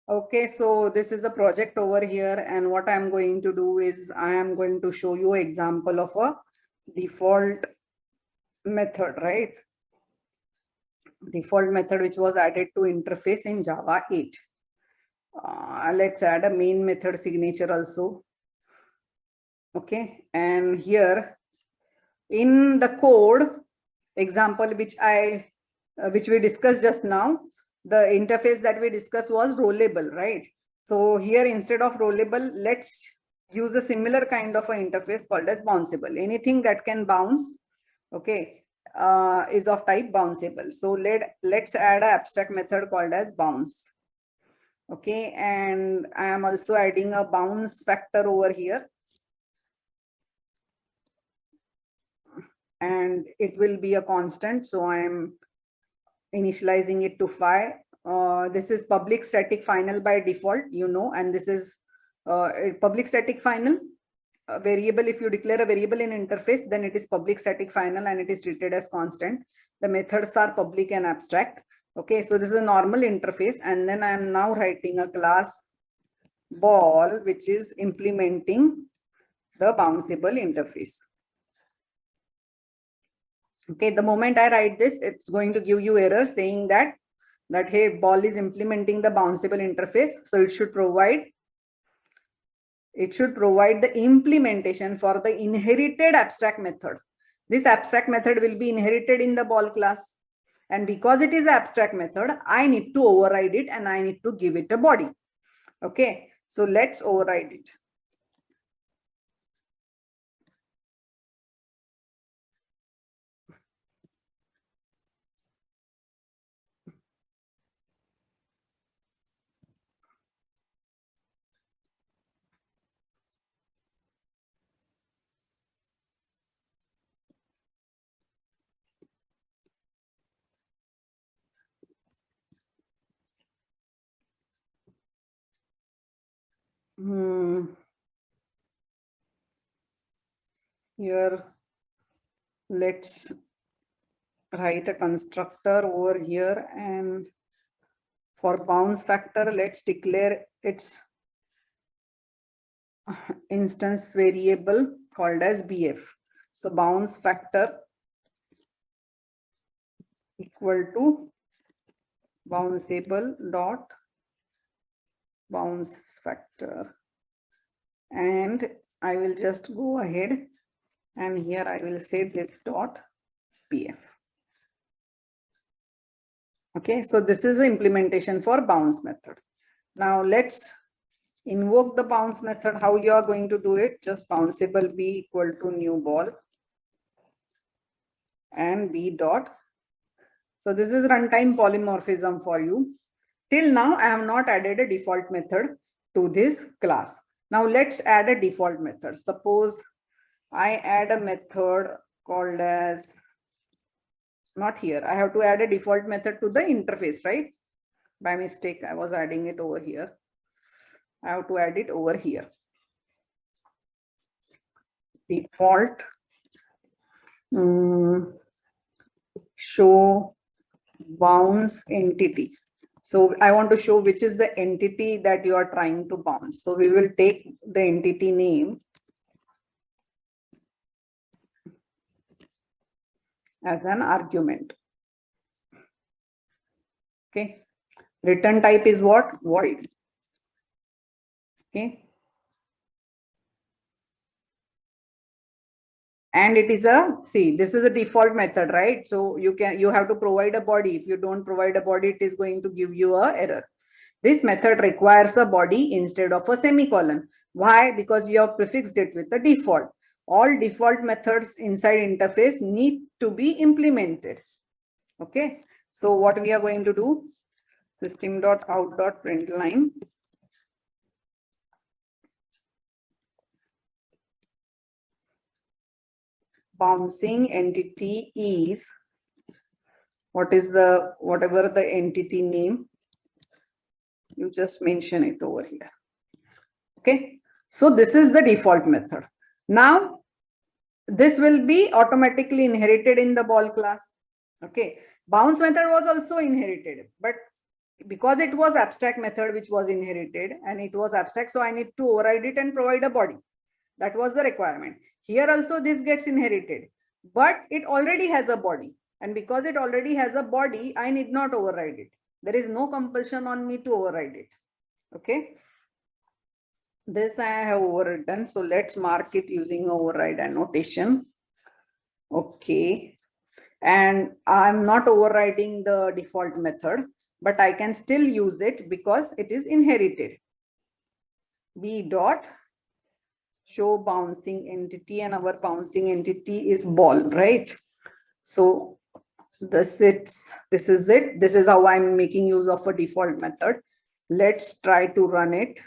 Okay, so this is a project over here, and what I'm going to do is I am going to show you example of a default method, right? Default method which was added to interface in Java 8. Let's add a main method signature also. Okay, and here in the code example which we discussed just now, the interface that we discussed was rollable, right? So here instead of rollable, let's use a similar kind of an interface called as bounceable. Anything that can bounce, okay, is of type bounceable. So let's add an abstract method called as bounce. Okay, and I am also adding a bounce factor over here, and it will be a constant. So I am initializing it to phi. This is public static final by default, and this is a public static final variable. If you declare a variable in interface, then it is public static final and it is treated as constant. The methods are public and abstract. Okay, so this is a normal interface, and then I am now writing a class ball which is implementing the bounceable interface. Okay, the moment I write this, it's going to give you error saying that hey, ball is implementing the bounceable interface, so it should provide the implementation for the inherited abstract method. This abstract method will be inherited in the ball class, and because it is abstract method, I need to override it and I need to give it a body. Okay, so let's override it. Here, let's write a constructor over here, and for bounce factor, let's declare its instance variable called as BF. So bounce factor equal to bounceable dot bounce factor, and I will just go ahead and here I will say this dot BF. Okay, so this is the implementation for bounce method. Now let's invoke the bounce method. How you are going to do it? Just bounceable b equal to new ball and b dot. So this is runtime polymorphism for you. Till now, I have not added a default method to this class. Now let's add a default method. Suppose I add a method called as, not here, I have to add a default method to the interface, right? By mistake, I was adding it over here. I have to add it over here. Default show bounce entity. So I want to show which is the entity that you are trying to bounce. So we will take the entity name as an argument. Okay. Return type is what? Void. Okay. And it is this is a default method, right? So you have to provide a body. If you don't provide a body, it is going to give you a error. This method requires a body instead of a semicolon. Why? Because you have prefixed it with the default. All default methods inside interface need to be implemented. Okay. So what we are going to do? System.out.println. Bouncing entity is whatever the entity name, you just mention it over here. Okay, so this is the default method. Now this will be automatically inherited in the ball class. Okay, bounce method was also inherited, but because it was abstract method which was inherited and it was abstract, so I need to override it and provide a body. That was the requirement. Here also this gets inherited, but it already has a body. And because it already has a body, I need not override it. There is no compulsion on me to override it. Okay. This I have overridden. So let's mark it using override annotation. Okay. And I'm not overriding the default method, but I can still use it because it is inherited. B dot show bouncing entity, and our bouncing entity is ball, right? So this is it. This is how I'm making use of a default method. Let's try to run it.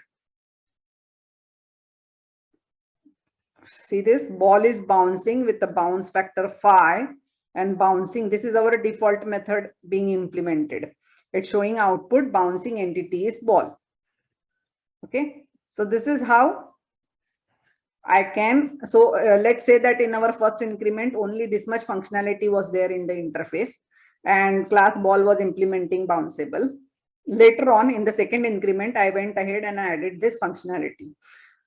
See, this ball is bouncing with the bounce factor 5 and bouncing. This is our default method being implemented. It's showing output bouncing entity is ball. Okay, so this is how I can. So let's say that in our first increment, only this much functionality was there in the interface and class ball was implementing bounceable. Later on in the second increment, I went ahead and I added this functionality.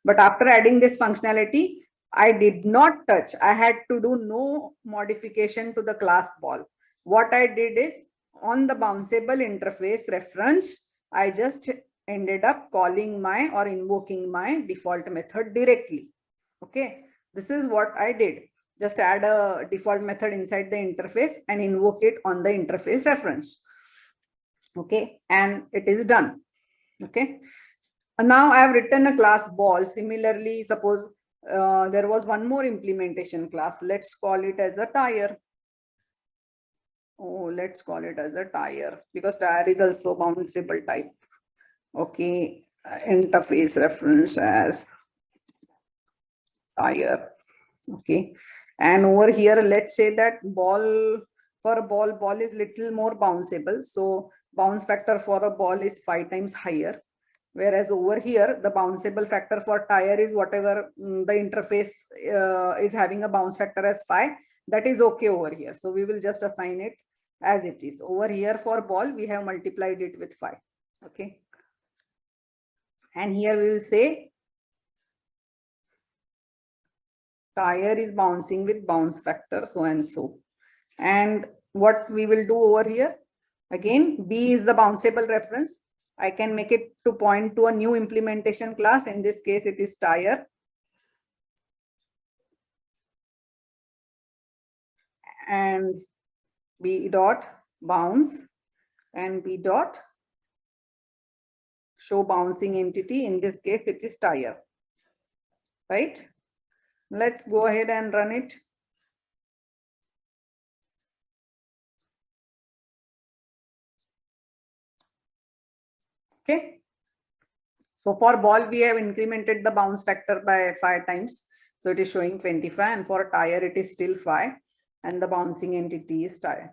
But after adding this functionality, I did not touch. I had to do no modification to the class ball. What I did is on the bounceable interface reference, I just ended up calling my or invoking my default method directly. Okay, this is what I did. Just add a default method inside the interface and invoke it on the interface reference. Okay, and it is done. Okay, now I have written a class ball. Similarly, suppose there was one more implementation class. Let's call it as a tire. Oh, let's call it as a tire because tire is also bounceable type. Okay, interface reference as tire. Okay, and over here, let's say that ball for a ball is little more bounceable. So bounce factor for a ball is 5 times higher. Whereas over here, the bounceable factor for tire is whatever the interface is having a bounce factor as 5. That is okay over here. So we will just assign it as it is. Over here for ball, we have multiplied it with 5. Okay. And here we will say tire is bouncing with bounce factor so and so. And what we will do over here, again, B is the bounceable reference. I can make it to point to a new implementation class. In this case, it is tire. And B dot bounce and B dot show bouncing entity. In this case, it is tire. Right? Let's go ahead and run it. Okay. So for ball, we have incremented the bounce factor by 5 times. So it is showing 25, and for tire, it is still 5, and the bouncing entity is tire.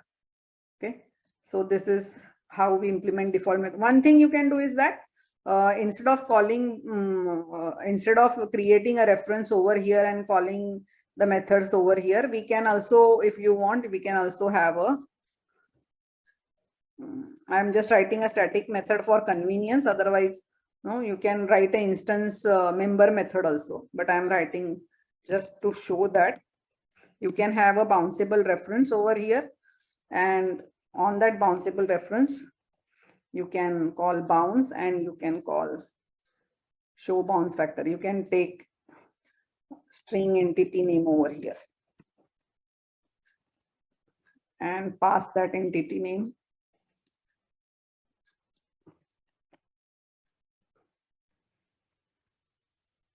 Okay. So this is how we implement default method. One thing you can do is that instead of calling, instead of creating a reference over here and calling the methods over here, we can also, if you want, we can also have a, I'm just writing a static method for convenience. Otherwise, no, you can write an instance member method also, but I'm writing just to show that you can have a bounceable reference over here, and on that bounceable reference, you can call bounce and you can call show bounce factor. You can take string entity name over here and pass that entity name.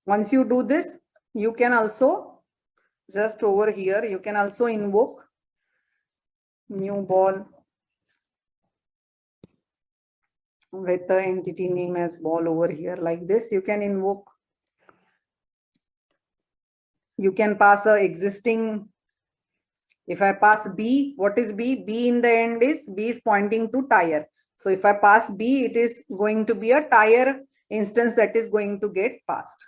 Once you do this, you can also just over here, you can also invoke new ball with the entity name as ball over here. Like this, you can invoke, you can pass a existing. If I pass B, what is B? B in the end is, B is pointing to tire. So if I pass B, it is going to be a tire instance that is going to get passed.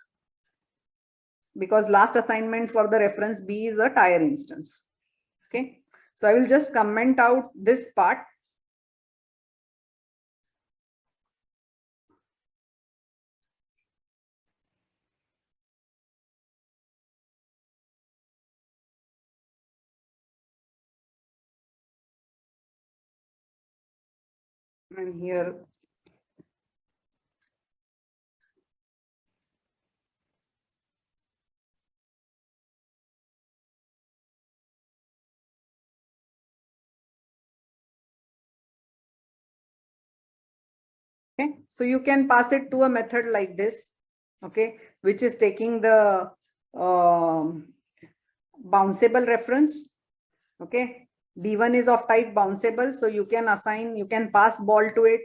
Because last assignment for the reference B is a tire instance. Okay. So I will just comment out this part. And here okay, so you can pass it to a method like this, okay, which is taking the bounceable reference. Okay, b1 is of type bounceable, so you can assign, you can pass ball to it.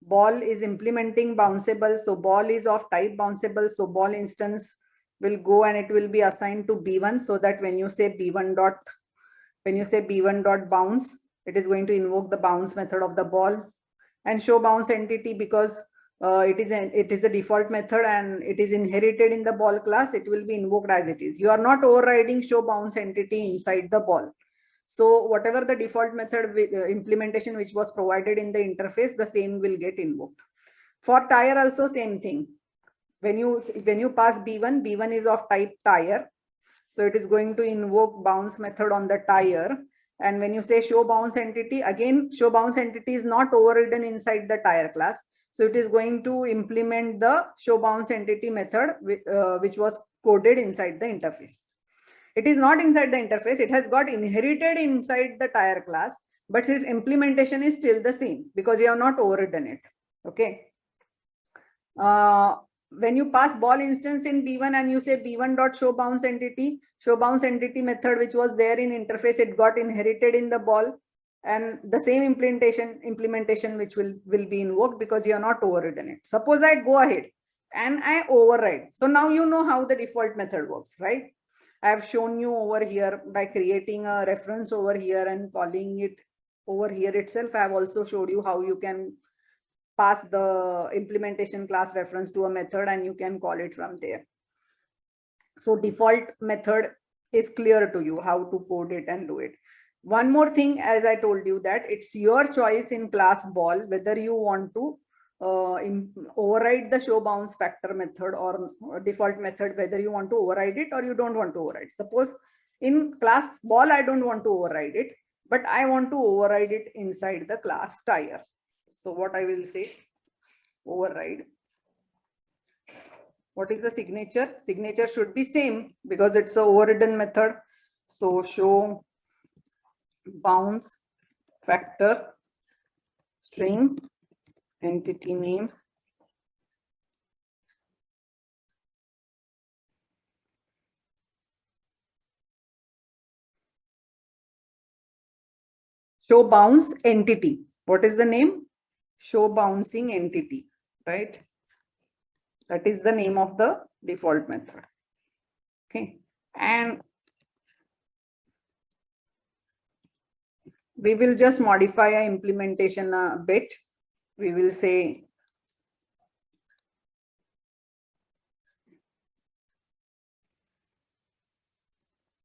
Ball is implementing bounceable, so ball is of type bounceable, so ball instance will go and it will be assigned to b1, so that when you say b1 dot, when you say b1 dot bounce, it is going to invoke the bounce method of the ball. And show bounce entity, because it is a default method and it is inherited in the ball class, it will be invoked as it is. You are not overriding show bounce entity inside the ball. So whatever the default method implementation which was provided in the interface, the same will get invoked. For tire also same thing. When you pass b1, b1 is of type tire, so it is going to invoke bounce method on the tire. And when you say show bounce entity, again, show bounce entity is not overridden inside the tire class. So it is going to implement the show bounce entity method, which was coded inside the interface. It is not inside the interface. It has got inherited inside the tire class, but its implementation is still the same because you have not overridden it. Okay. When you pass ball instance in b1 and you say b1 dot show bounce entity method which was there in interface, it got inherited in the ball, and the same implementation which will be invoked because you are not overridden it. Suppose I go ahead and I override. So now you know how the default method works, right? I have shown you over here by creating a reference over here and calling it over here itself. I have also showed you how you can pass the implementation class reference to a method and you can call it from there. So default method is clear to you how to code it and do it. One more thing, as I told you, that it's your choice in class ball whether you want to override the show bounce factor method or default method, whether you want to override it or you don't want to override. Suppose in class ball I don't want to override it, but I want to override it inside the class tire. So what I will say, override. What is the signature? Signature should be same because it's a overridden method. So show bounce factor string entity name show bounce entity. What is the name? Show bouncing entity, right? That is the name of the default method. Okay, and we will just modify our implementation a bit. We will say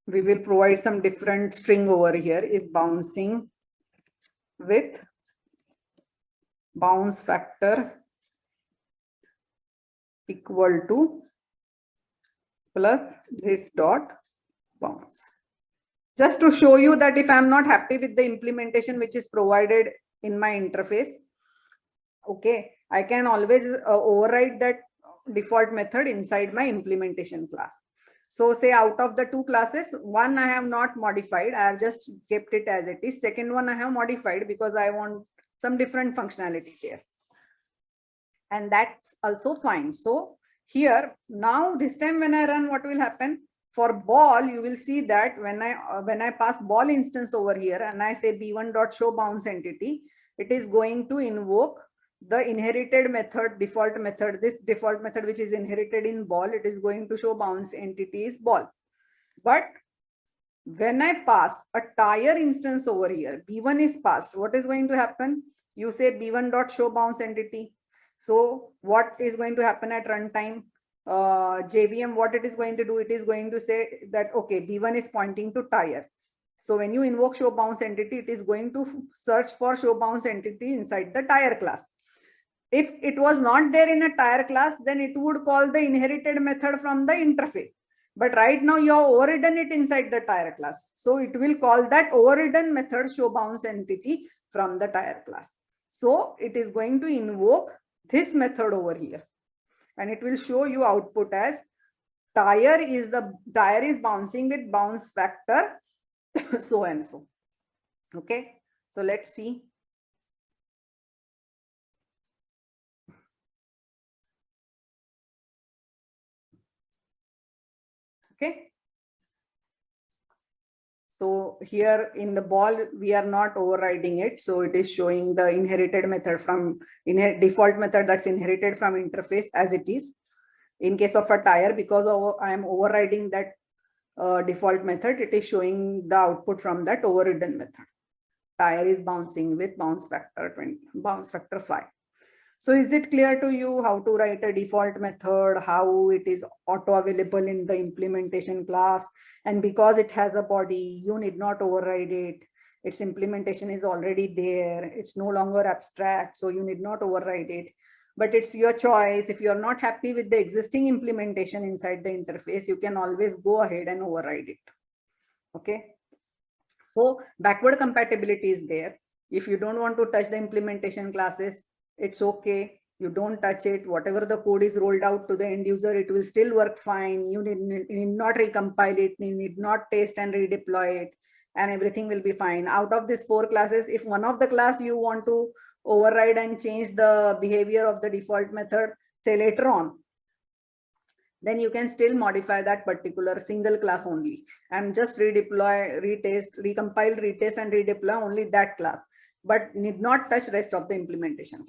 we will provide some different string over here, is bouncing with bounce factor equal to plus this dot bounce. Just to show you that if I'm not happy with the implementation which is provided in my interface, okay, I can always override that default method inside my implementation class. So say out of the two classes, one I have not modified, I have just kept it as it is. Second one I have modified because I want some different functionality here. And that's also fine. So here, now this time when I run, what will happen? For ball, you will see that when I pass ball instance over here and I say b1 dot show bounce entity, it is going to invoke the inherited method, default method. This default method which is inherited in ball, it is going to show bounce entity is ball. But when I pass a tire instance over here, b1 is passed, what is going to happen? You say b1 dot show bounce entity. So what is going to happen at runtime? JVM, what it is going to do, it is going to say that, okay, b1 is pointing to tire. So when you invoke show bounce entity, it is going to search for show bounce entity inside the tire class. If it was not there in a tire class, then it would call the inherited method from the interface. But right now you have overridden it inside the tire class. So it will call that overridden method show bounce entity from the tire class. So it is going to invoke this method over here, and it will show you output as tire is bouncing with bounce factor so and so. Okay, so let's see. Okay, so here in the ball we are not overriding it, so it is showing the inherited method from default method that's inherited from interface as it is. In case of a tire, because I am overriding that default method, it is showing the output from that overridden method. Tire is bouncing with bounce factor 5. So is it clear to you how to write a default method, how it is auto available in the implementation class? And because it has a body, you need not override it. Its implementation is already there. It's no longer abstract, so you need not override it. But it's your choice. If you're not happy with the existing implementation inside the interface, you can always go ahead and override it. Okay. So backward compatibility is there. If you don't want to touch the implementation classes, it's okay. You don't touch it. Whatever the code is rolled out to the end user, it will still work fine. You need not recompile it. You need not test and redeploy it, and everything will be fine. Out of these 4 classes, if one of the class you want to override and change the behavior of the default method, say later on, then you can still modify that particular single class only and just redeploy, retest, recompile, retest, and redeploy only that class, but need not touch rest of the implementation.